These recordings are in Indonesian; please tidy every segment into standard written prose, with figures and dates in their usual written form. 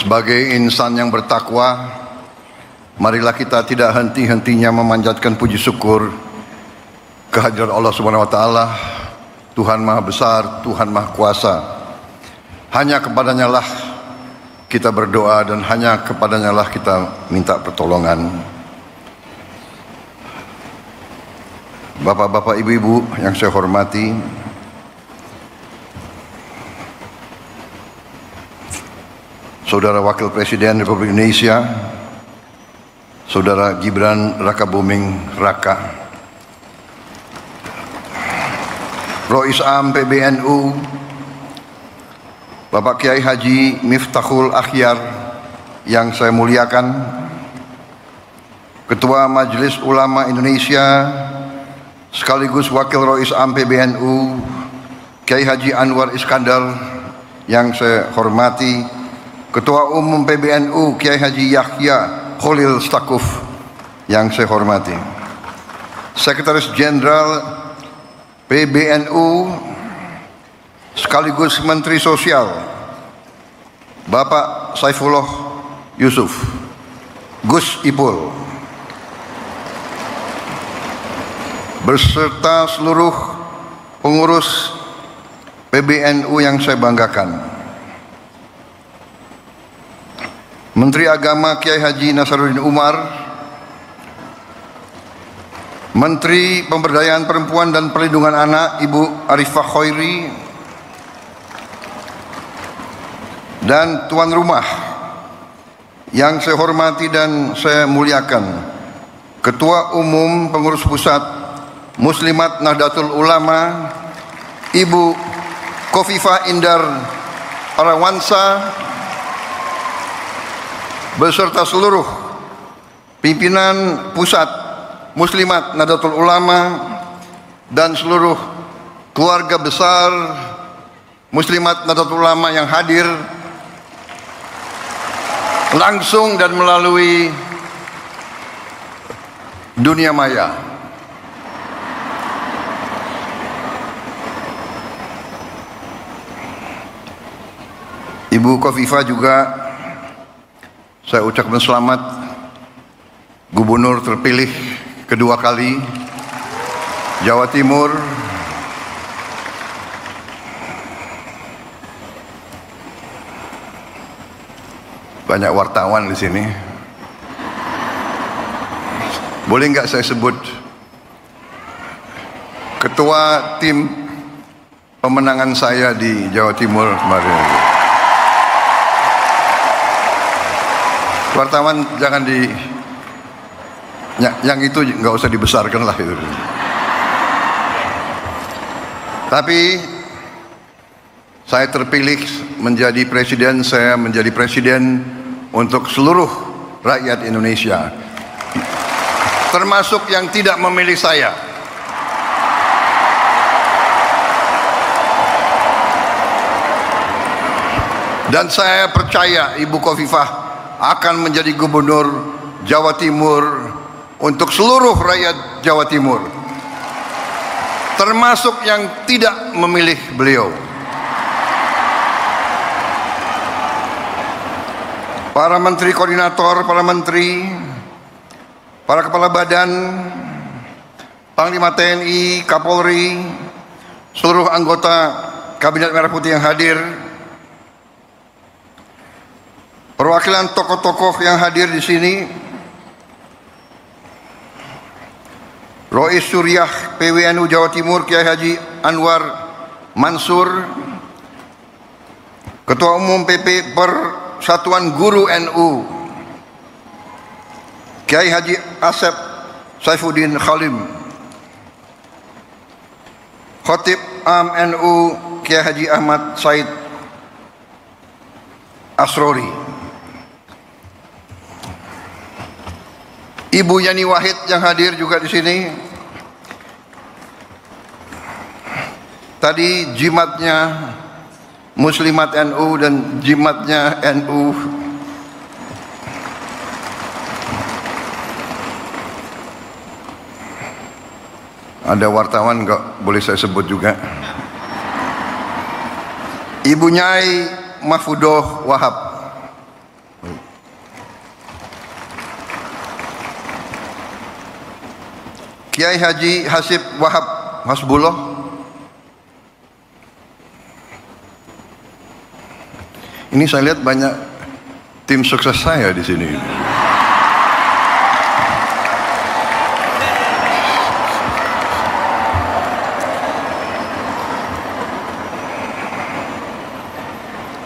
Sebagai insan yang bertakwa, marilah kita tidak henti-hentinya memanjatkan puji syukur kehadirat Allah Subhanahu wa taala, Tuhan Maha Besar, Tuhan Maha Kuasa. Hanya kepadanya lah kita berdoa dan hanya kepadanya lah kita minta pertolongan. Bapak-bapak, ibu-ibu yang saya hormati, Saudara Wakil Presiden Republik Indonesia, Saudara Gibran Rakabuming Raka, Rois Am PBNU, Bapak Kiai Haji Miftahul Akhyar yang saya muliakan, Ketua Majelis Ulama Indonesia sekaligus Wakil Rois Am PBNU Kiai Haji Anwar Iskandar yang saya hormati, Ketua Umum PBNU Kiai Haji Yahya Khalil Stakuf yang saya hormati, Sekretaris Jenderal PBNU sekaligus Menteri Sosial Bapak Saifullah Yusuf Gus Ipul, beserta seluruh pengurus PBNU yang saya banggakan, Menteri Agama Kiai Haji Nasaruddin Umar, Menteri Pemberdayaan Perempuan dan Perlindungan Anak Ibu Arifah Khairi, dan tuan rumah yang saya hormati dan saya muliakan, Ketua Umum Pengurus Pusat Muslimat Nahdlatul Ulama Ibu Khofifah Indar Parawansa, beserta seluruh pimpinan Pusat Muslimat Nahdlatul Ulama dan seluruh keluarga besar Muslimat Nahdlatul Ulama yang hadir langsung dan melalui dunia maya. Ibu Khofifah juga saya ucapkan selamat Gubernur terpilih kedua kali Jawa Timur. Banyak wartawan di sini. Boleh nggak saya sebut ketua tim pemenangan saya di Jawa Timur kemarin? Wartawan jangan yang itu nggak usah dibesarkan lah itu. Tapi saya terpilih menjadi presiden, saya menjadi presiden untuk seluruh rakyat Indonesia, termasuk yang tidak memilih saya. Dan saya percaya Ibu Khofifah akan menjadi gubernur Jawa Timur untuk seluruh rakyat Jawa Timur, termasuk yang tidak memilih beliau. Para menteri koordinator, para menteri, para kepala badan, Panglima TNI, Kapolri, seluruh anggota Kabinet Merah Putih yang hadir, perwakilan tokoh-tokoh yang hadir di sini, Rois Suriah PWNU Jawa Timur Kiai Haji Anwar Mansur, Ketua Umum PP Persatuan Guru NU Kiai Haji Asep Saifuddin Khalim, Khatib Am NU Kiai Haji Ahmad Said Asrori, Ibu Yani Wahid yang hadir juga di sini. Tadi jimatnya Muslimat NU dan jimatnya NU. Ada wartawan nggak boleh saya sebut juga. Ibu Nyai Mahfudoh Wahab, Kiai Haji Hasib Wahab Hasbullah, ini saya lihat banyak tim sukses saya di sini.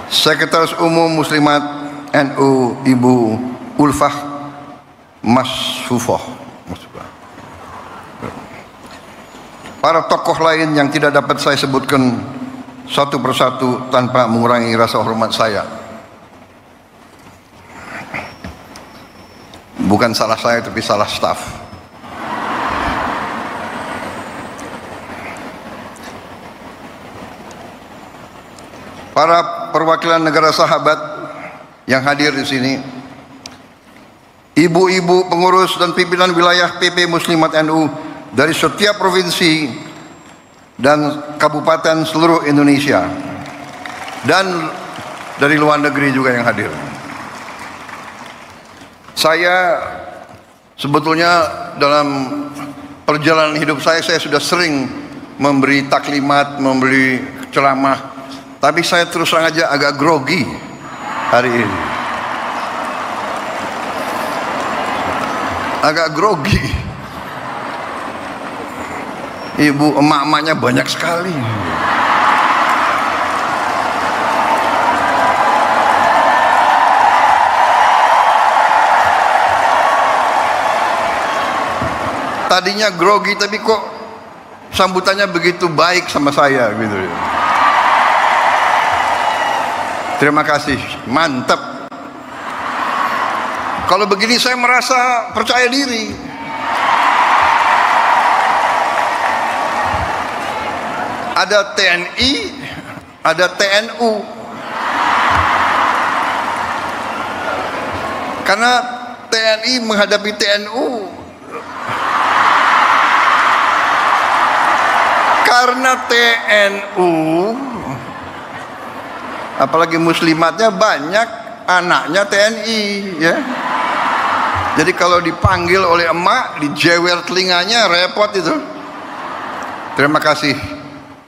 Sekretaris Umum Muslimat NU Ibu Ulfah Masfufah. Para tokoh lain yang tidak dapat saya sebutkan satu persatu tanpa mengurangi rasa hormat saya. Bukan salah saya tapi salah staf. Para perwakilan negara sahabat yang hadir di sini, ibu-ibu pengurus dan pimpinan wilayah PP Muslimat NU dari setiap provinsi dan kabupaten seluruh Indonesia, dan dari luar negeri juga yang hadir. Saya sebetulnya dalam perjalanan hidup saya sudah sering memberi taklimat, memberi ceramah, tapi saya terus terang aja agak grogi hari ini. Agak grogi. Ibu emak-emaknya banyak sekali. Tadinya grogi tapi kok sambutannya begitu baik sama saya gitu. Terima kasih, mantap. Kalau begini saya merasa percaya diri. Ada TNI, ada TNU. Karena TNI menghadapi TNU. Karena TNU, apalagi muslimatnya banyak anaknya TNI, ya. Jadi kalau dipanggil oleh emak, dijewer telinganya, repot itu. Terima kasih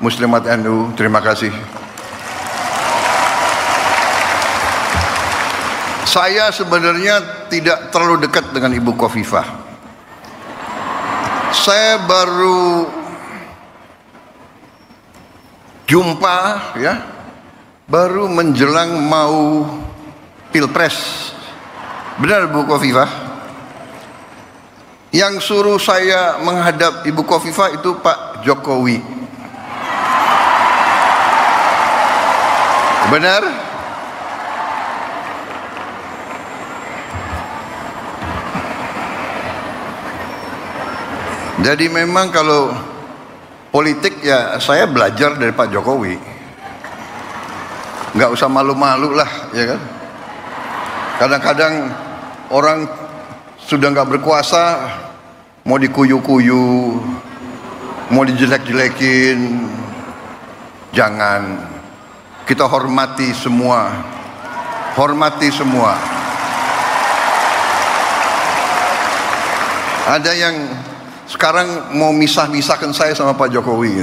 Muslimat NU, terima kasih. Saya sebenarnya tidak terlalu dekat dengan Ibu Khofifah. Saya baru jumpa, ya, baru menjelang mau Pilpres. Benar Bu Khofifah? Yang suruh saya menghadap Ibu Khofifah itu Pak Jokowi. Benar? Jadi memang kalau politik ya saya belajar dari Pak Jokowi. Nggak usah malu-malu lah, ya kan? Kadang-kadang orang sudah nggak berkuasa, mau dikuyu-kuyu, mau dijelek-jelekin, jangan. Kita hormati semua, hormati semua. Ada yang sekarang mau misah-misahkan saya sama Pak Jokowi.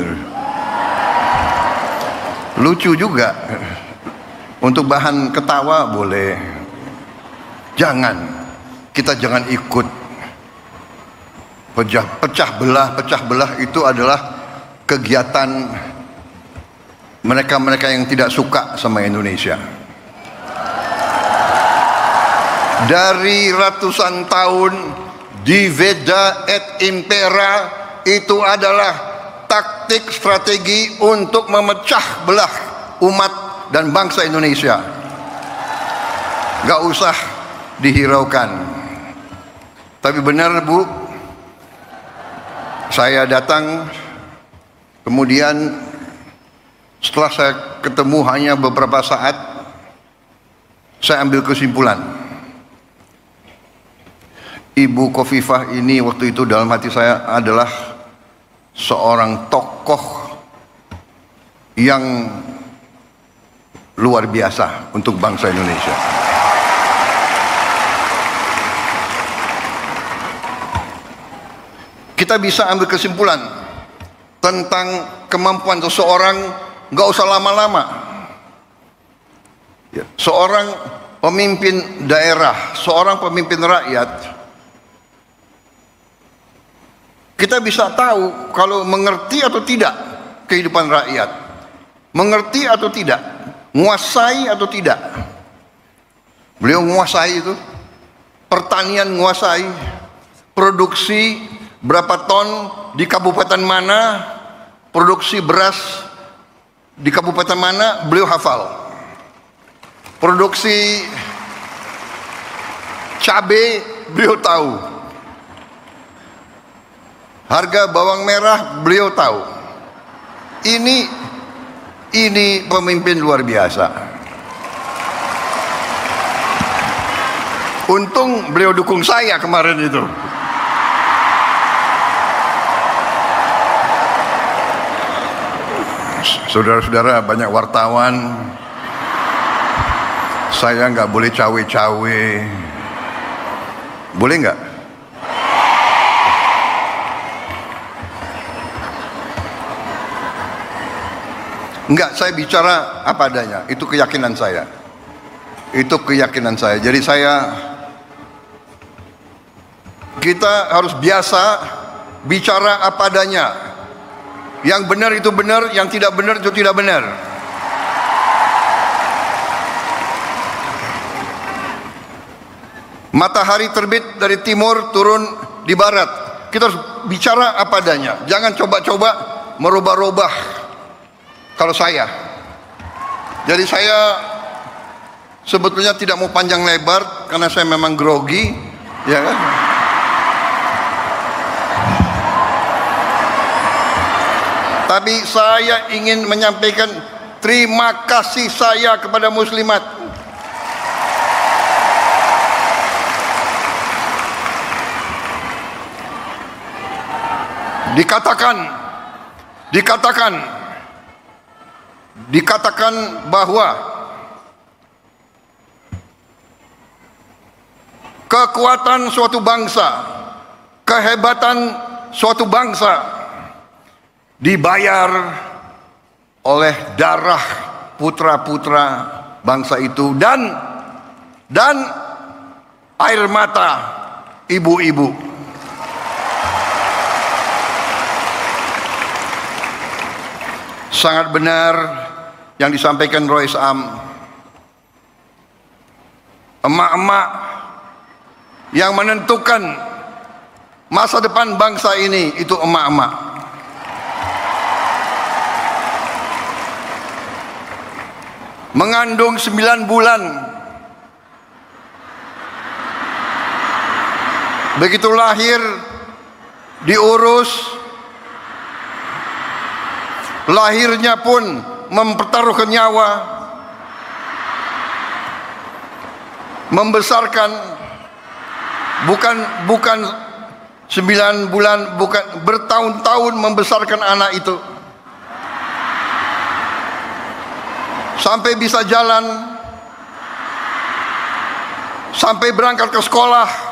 Lucu juga. Untuk bahan ketawa boleh. Jangan, kita jangan ikut. Pecah belah itu adalah kegiatan mereka-mereka yang tidak suka sama Indonesia. Dari ratusan tahun, diveda et impera itu adalah taktik strategi untuk memecah belah umat dan bangsa Indonesia. Gak usah dihiraukan. Tapi benar Bu, saya datang, kemudian setelah saya ketemu hanya beberapa saat, saya ambil kesimpulan. Ibu Khofifah ini waktu itu dalam hati saya adalah seorang tokoh yang luar biasa untuk bangsa Indonesia. Kita kita bisa ambil kesimpulan tentang kemampuan seseorang nggak usah lama-lama. Seorang pemimpin daerah, seorang pemimpin rakyat, kita bisa tahu kalau mengerti atau tidak kehidupan rakyat, mengerti atau tidak, menguasai atau tidak. Beliau menguasai itu, pertanian menguasai, produksi berapa ton di kabupaten mana, produksi beras di kabupaten mana, beliau hafal. Produksi cabai beliau tahu, harga bawang merah beliau tahu. Ini pemimpin luar biasa. Untung beliau dukung saya kemarin itu. Saudara-saudara, banyak wartawan, saya nggak boleh cawe-cawe, boleh nggak? Enggak, saya bicara apa adanya. Itu keyakinan saya. Itu keyakinan saya. Jadi kita harus biasa bicara apa adanya. Yang benar itu benar, yang tidak benar itu tidak benar. Matahari terbit dari timur, turun di barat. Kita harus bicara apa adanya. Jangan coba-coba merubah-rubah. Kalau jadi saya sebetulnya tidak mau panjang lebar karena saya memang grogi, ya kan? Tapi saya ingin menyampaikan terima kasih saya kepada muslimat. Dikatakan bahwa kekuatan suatu bangsa, kehebatan suatu bangsa dibayar oleh darah putra-putra bangsa itu dan air mata ibu-ibu. Sangat benar yang disampaikan Rois Am. Emak-emak yang menentukan masa depan bangsa ini itu emak-emak. Mengandung 9 bulan. Begitu lahir diurus. Lahirnya pun mempertaruhkan nyawa, membesarkan bukan 9 bulan, bukan bertahun-tahun membesarkan anak itu sampai bisa jalan, sampai berangkat ke sekolah.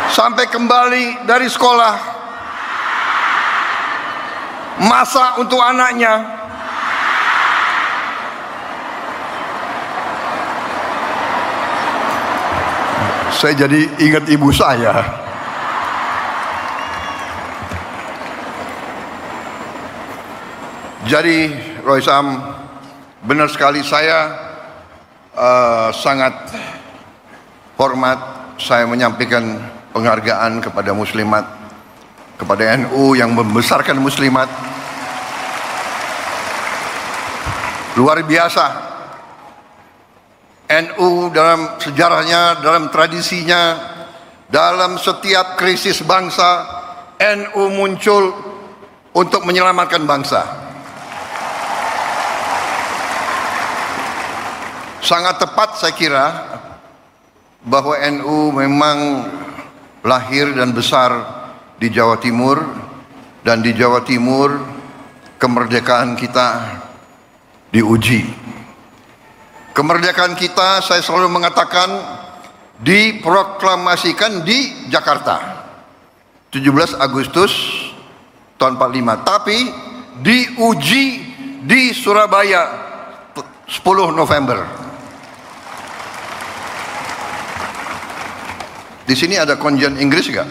Sampai kembali dari sekolah, masak untuk anaknya. Saya jadi ingat ibu saya. Jadi Rois Am, benar sekali, saya sangat hormat, saya menyampaikan penghargaan kepada muslimat, kepada NU yang membesarkan muslimat. Luar biasa. NU dalam sejarahnya, dalam tradisinya, dalam setiap krisis bangsa, NU muncul untuk menyelamatkan bangsa. Sangat tepat saya kira bahwa NU memang lahir dan besar di Jawa Timur, dan di Jawa Timur kemerdekaan kita diuji. Kemerdekaan kita, saya selalu mengatakan, diproklamasikan di Jakarta 17 Agustus tahun 45, tapi diuji di Surabaya 10 November. Di sini ada konjen Inggris nggak?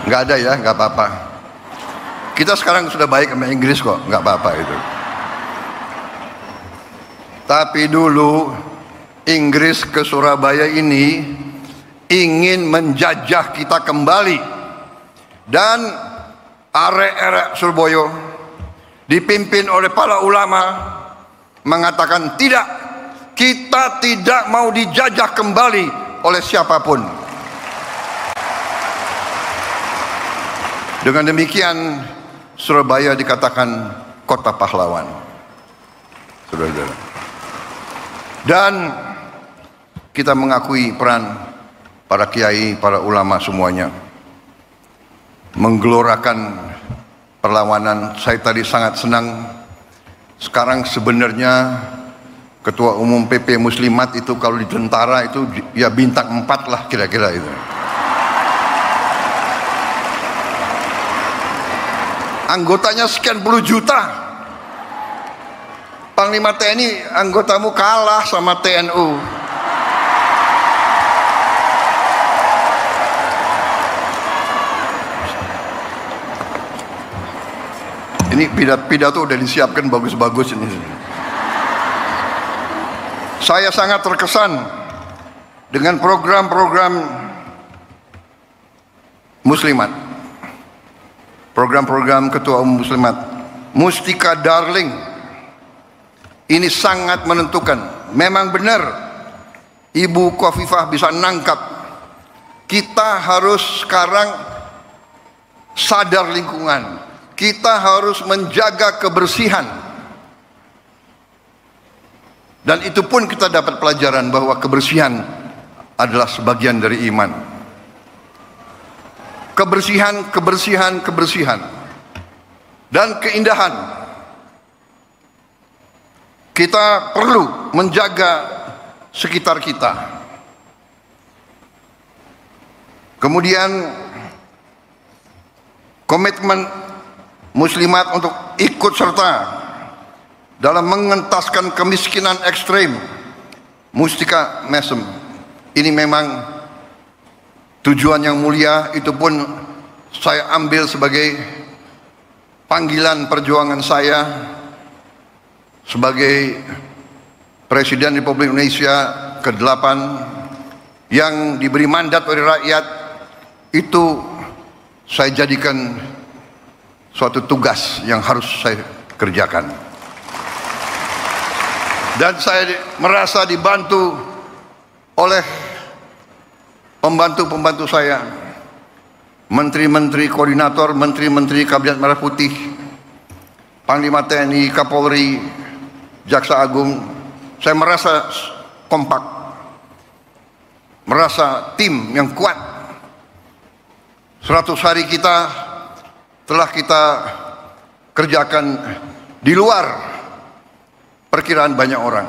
Nggak ada ya, nggak apa-apa. Kita sekarang sudah baik sama Inggris kok, nggak apa-apa itu. Tapi dulu Inggris ke Surabaya ini ingin menjajah kita kembali, dan arek-arek Surabaya dipimpin oleh para ulama mengatakan tidak, kita tidak mau dijajah kembali oleh siapapun. Dengan demikian Surabaya dikatakan kota pahlawan, saudara-saudara. Dan kita mengakui peran para kiai, para ulama semuanya menggelorakan perlawanan. Saya tadi sangat senang. Sekarang sebenarnya Ketua Umum PP Muslimat itu kalau di tentara itu ya bintang 4 lah kira-kira itu. Anggotanya sekian puluh juta. Panglima TNI anggotamu kalah sama TNU. Ini pidato udah disiapkan bagus-bagus ini. Saya sangat terkesan dengan program-program Muslimat, program-program Ketua Umum Muslimat. Mustika Darling ini sangat menentukan. Memang benar Ibu Khofifah bisa nangkap. Kita harus sekarang sadar lingkungan. Kita harus menjaga kebersihan. Dan itu pun kita dapat pelajaran bahwa kebersihan adalah sebagian dari iman. Kebersihan, kebersihan, kebersihan. Dan keindahan. Kita perlu menjaga sekitar kita. Kemudian komitmen Muslimat untuk ikut serta dalam mengentaskan kemiskinan ekstrem. Mustika Mesem ini memang tujuan yang mulia. Itu pun saya ambil sebagai panggilan perjuangan saya sebagai Presiden Republik Indonesia ke-8 yang diberi mandat oleh rakyat. Itu saya jadikan suatu tugas yang harus saya kerjakan. Dan saya merasa dibantu oleh pembantu-pembantu saya, menteri-menteri koordinator, menteri-menteri Kabinet Merah Putih, Panglima TNI, Kapolri, Jaksa Agung. Saya merasa kompak, merasa tim yang kuat. 100 hari kita telah kita kerjakan di luar perkiraan banyak orang.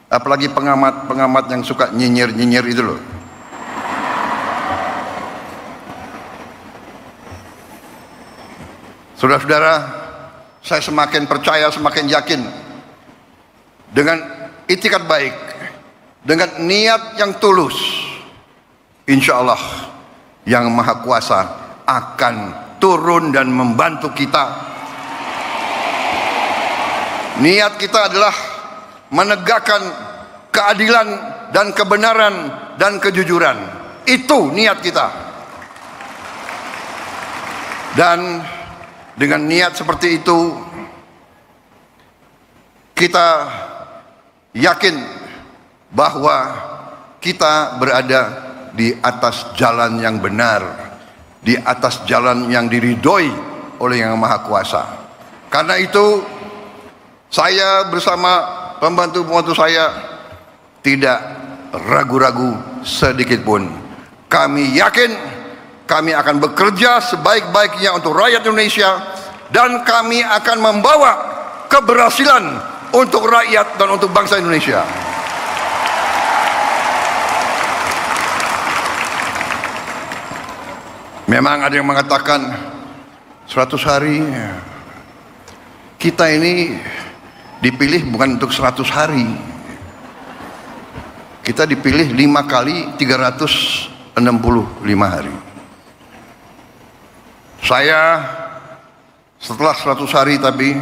Apalagi pengamat-pengamat yang suka nyinyir-nyinyir itu loh. Saudara-saudara, saya semakin percaya, semakin yakin dengan itikat baik, dengan niat yang tulus, insya Allah Yang Maha Kuasa akan turun dan membantu kita. Niat kita adalah menegakkan keadilan dan kebenaran dan kejujuran. Itu niat kita. Dan dengan niat seperti itu, kita yakin bahwa kita berada di atas jalan yang benar, di atas jalan yang diridhoi oleh Yang Maha Kuasa. Karena itu, saya bersama pembantu-pembantu saya tidak ragu-ragu sedikit pun. Kami yakin kami akan bekerja sebaik-baiknya untuk rakyat Indonesia, dan kami akan membawa keberhasilan untuk rakyat dan untuk bangsa Indonesia. Memang ada yang mengatakan 100 hari. Kita ini dipilih bukan untuk 100 hari. Kita dipilih 5 kali 365 hari. Saya setelah 100 hari tapi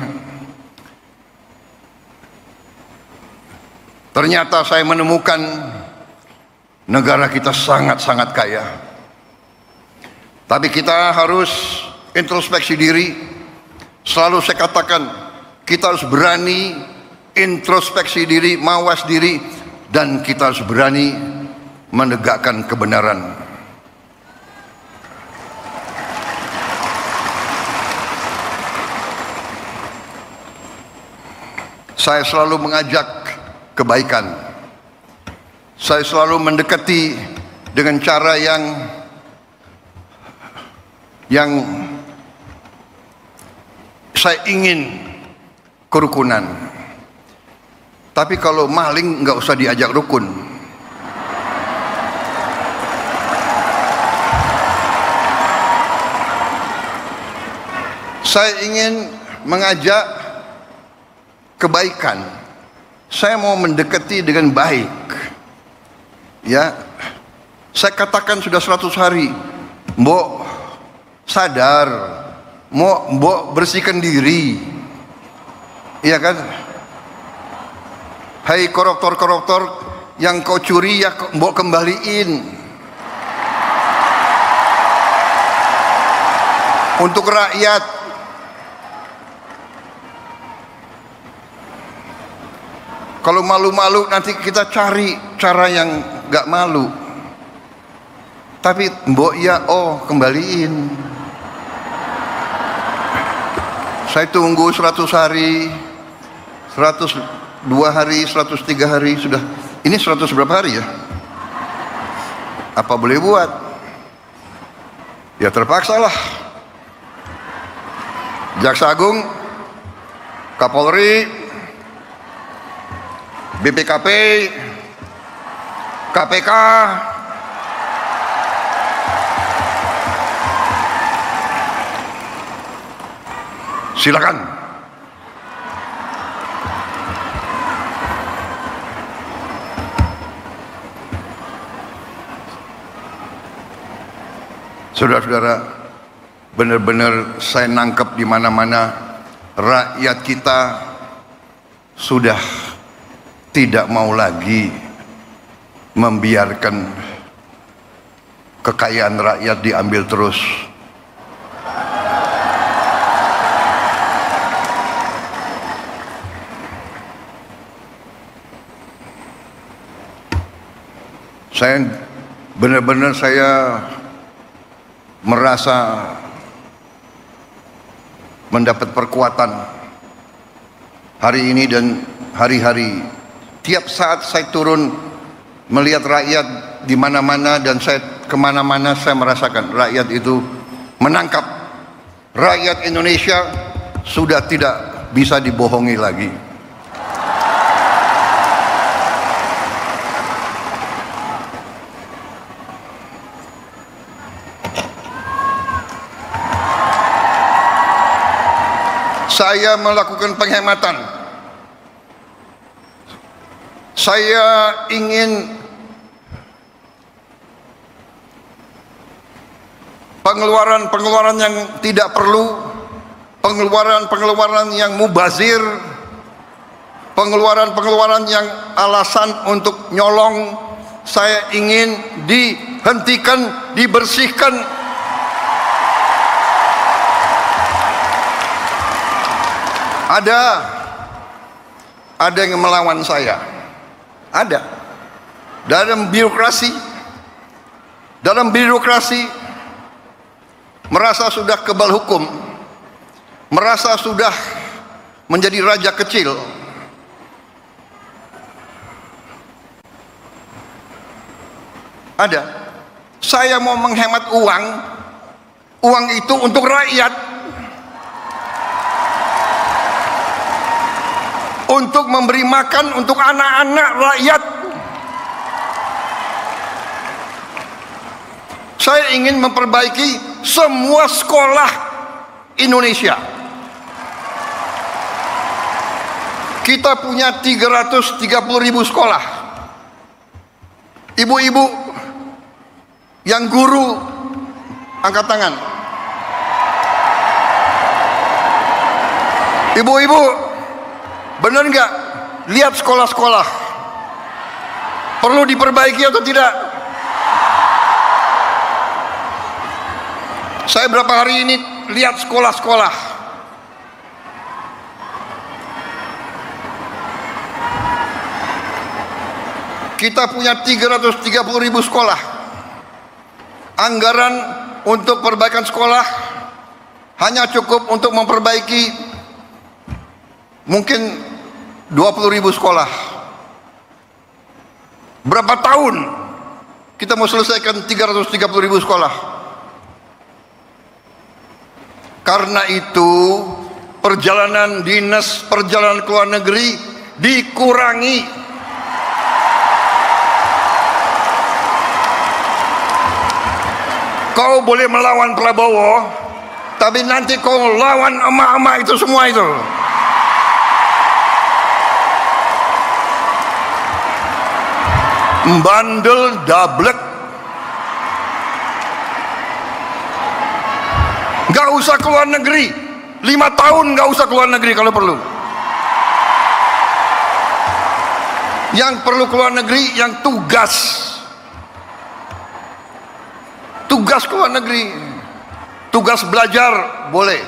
ternyata saya menemukan negara kita sangat-sangat kaya. Tapi kita harus introspeksi diri. Selalu saya katakan, kita harus berani introspeksi diri, mawas diri, dan kita harus berani menegakkan kebenaran. Saya selalu mengajak kebaikan. Saya selalu mendekati dengan cara yang saya ingin kerukunan. Tapi kalau maling nggak usah diajak rukun. Saya ingin mengajak kebaikan. Saya mau mendekati dengan baik. Ya, saya katakan sudah 100 hari. Mbok sadar, mbok bersihkan diri. Iya kan? Hai koruptor-koruptor yang kau curi ya mbok kembaliin. Untuk rakyat. Kalau malu-malu nanti kita cari cara yang gak malu. Tapi mbok ya kembaliin. Saya tunggu 100 hari, 102 hari, 103 hari sudah. Ini 100 berapa hari ya? Apa boleh buat? Ya terpaksa lah. Jaksa Agung, Kapolri, BPKP, KPK, silakan. Saudara-saudara, benar-benar saya nangkep di mana-mana rakyat kita sudah tidak mau lagi membiarkan kekayaan rakyat diambil terus. Saya benar-benar merasa mendapat perkuatan hari ini dan hari-hari. Tiap saat saya turun melihat rakyat di mana-mana dan saya kemana-mana saya merasakan rakyat itu menangkap. Rakyat Indonesia sudah tidak bisa dibohongi lagi. Saya melakukan penghematan. Saya ingin pengeluaran-pengeluaran yang tidak perlu, pengeluaran-pengeluaran yang mubazir, pengeluaran-pengeluaran yang alasan untuk nyolong, saya ingin dihentikan, dibersihkan. Ada yang melawan saya. Ada. Dalam birokrasi merasa sudah kebal hukum, merasa sudah menjadi raja kecil. Ada. Saya mau menghemat uang itu untuk rakyat. untuk memberi makan untuk anak-anak rakyat. Saya ingin memperbaiki semua sekolah Indonesia. Kita punya 330.000 sekolah. Ibu-ibu yang guru, angkat tangan. Ibu-ibu, benar nggak? Lihat sekolah-sekolah. Perlu diperbaiki atau tidak? Saya berapa hari ini lihat sekolah-sekolah. Kita punya 330.000 sekolah. Anggaran untuk perbaikan sekolah hanya cukup untuk memperbaiki mungkin 20.000 sekolah. Berapa tahun kita mau selesaikan 330.000 sekolah? Karena itu perjalanan dinas perjalanan ke luar negeri dikurangi. Kau boleh melawan Prabowo, tapi nanti kau lawan emak-emak itu semua itu. Bandel dablek. Gak usah keluar negeri, 5 tahun gak usah keluar negeri kalau perlu. Yang perlu keluar negeri yang tugas keluar negeri, tugas belajar boleh,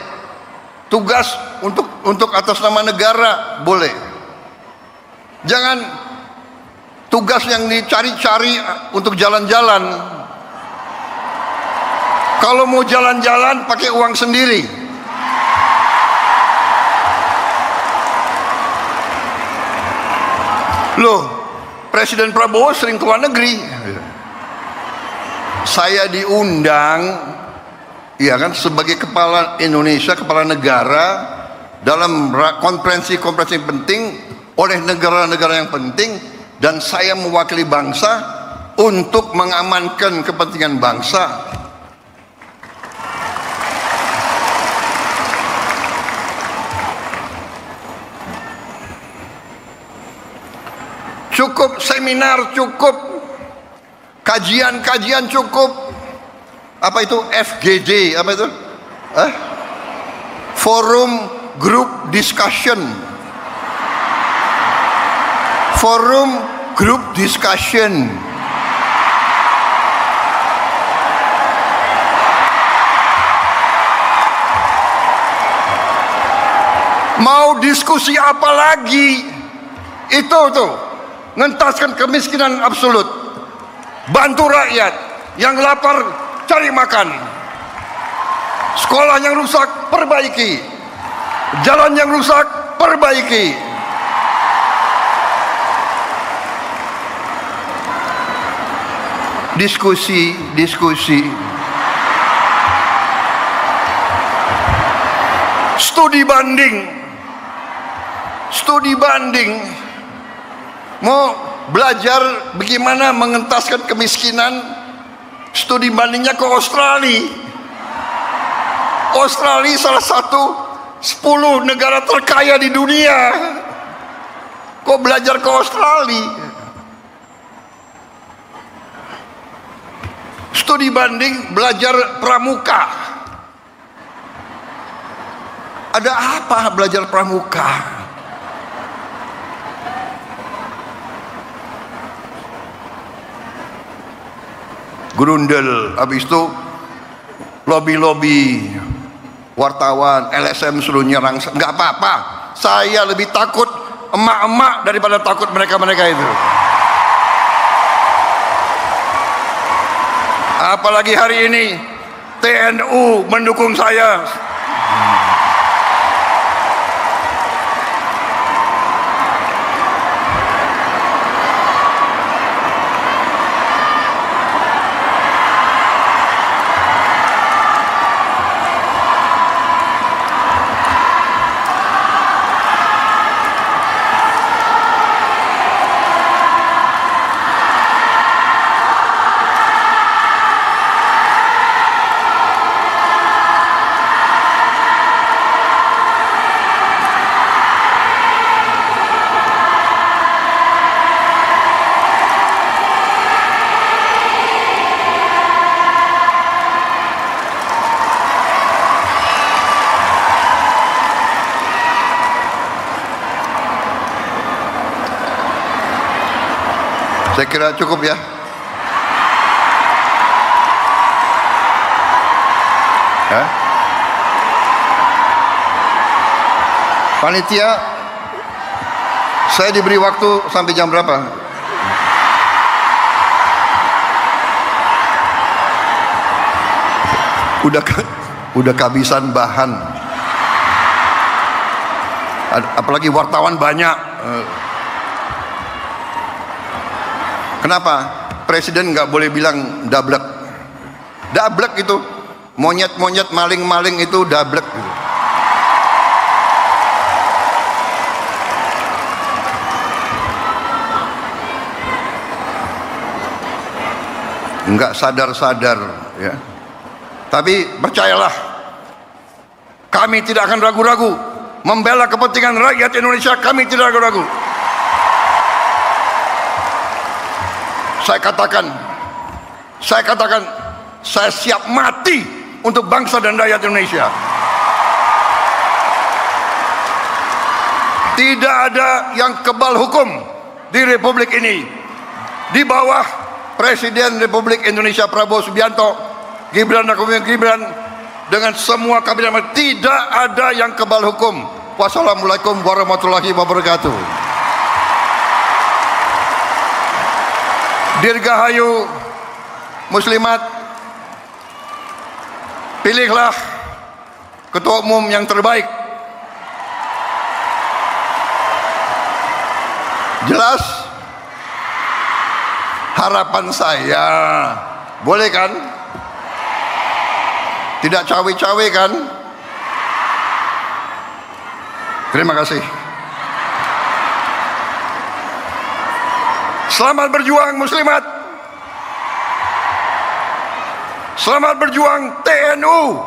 tugas untuk atas nama negara boleh. Jangan tugas yang dicari-cari untuk jalan-jalan. Kalau mau jalan-jalan pakai uang sendiri. Loh, Presiden Prabowo sering keluar negeri. Saya diundang, ya kan, sebagai kepala Indonesia, kepala negara dalam konferensi-konferensi penting oleh negara-negara yang penting, dan saya mewakili bangsa untuk mengamankan kepentingan bangsa. Cukup seminar, cukup kajian-kajian, cukup apa itu FGD, apa itu forum group discussion, forum group discussion. Mau diskusi apa lagi? Itu tuh ngentaskan kemiskinan absolut, bantu rakyat yang lapar cari makan, sekolah yang rusak perbaiki, jalan yang rusak perbaiki. Diskusi studi banding, mau belajar bagaimana mengentaskan kemiskinan, studi bandingnya ke Australia. Australia salah satu 10 negara terkaya di dunia. Kok belajar ke Australia? Studi banding, belajar pramuka. Ada apa belajar pramuka? Grundel, habis itu lobby wartawan, LSM suruh nyerang. Nggak apa-apa, saya lebih takut emak-emak daripada takut mereka-mereka itu. Apalagi hari ini TNU mendukung saya. Saya kira cukup ya. Panitia, saya diberi waktu sampai jam berapa? Udah kehabisan bahan. Apalagi wartawan banyak. Kenapa? Presiden nggak boleh bilang dablek. Dablek itu monyet-monyet, maling-maling itu dablek. Enggak sadar-sadar ya. Tapi percayalah, kami tidak akan ragu-ragu membela kepentingan rakyat Indonesia. Kami tidak ragu-ragu. Saya katakan, saya siap mati untuk bangsa dan rakyat Indonesia. Tidak ada yang kebal hukum di Republik ini. Di bawah Presiden Republik Indonesia Prabowo Subianto, Gibran Rakabuming Gibran, dengan semua kabinet, tidak ada yang kebal hukum. Wassalamualaikum warahmatullahi wabarakatuh. Dirgahayu muslimat, pilihlah ketua umum yang terbaik. Jelas harapan saya, boleh kan? Tidak cawe-cawe kan? Terima kasih. Selamat berjuang muslimat. Selamat berjuang TNU.